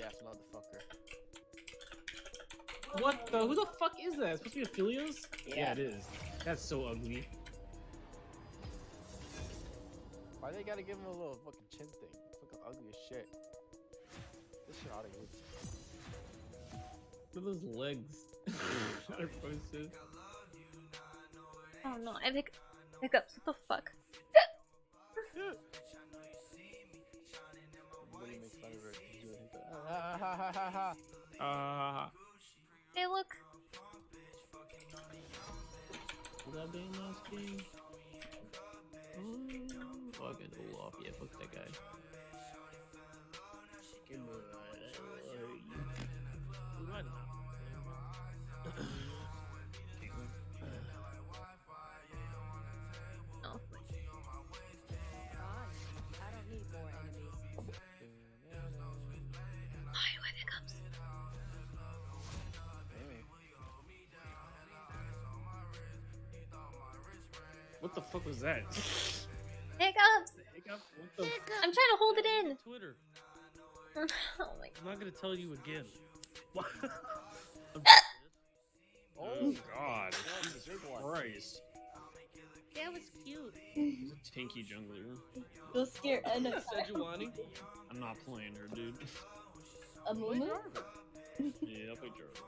ass motherfucker. What the? Who the fuck is that? It's supposed to be Aphelios? Yeah. It is. That's so ugly. Why they gotta give him a little fucking chin thing? Fucking ugly as shit. This shit out of here. Look at those legs. They're posted. Oh no, I have hiccups. What the fuck? Everybody makes fun of her. She's doing hiccup. Ha ha ha ha ha. Hey, look. Would that be a nice game? Fucking Olaf. Yeah, fuck that guy. Give me that. Oh. I don't need more enemies. I do have hiccups. What the fuck was that? Hiccups! Hiccup? What the I'm trying to hold it in. Twitter. Oh my I'm not gonna tell you again. What? Oh God! that's a Jesus big one. Christ! That was cute. He's a tanky jungler. You'll scare Anna. Sejuani? I'm not playing her, dude. A Mumu? Yeah, I'll play Jarvan.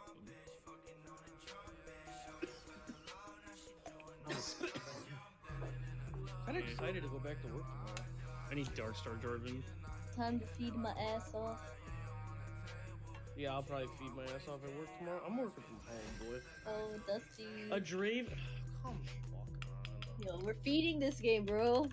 I'm excited to go back to work tomorrow. I need Darkstar Jarvan. Time to feed my ass off. Yeah, I'll probably feed my ass off at work tomorrow. I'm working from home, boy. Oh, Dusty. A Drave? Come fuck on. Yo, we're feeding this game, bro.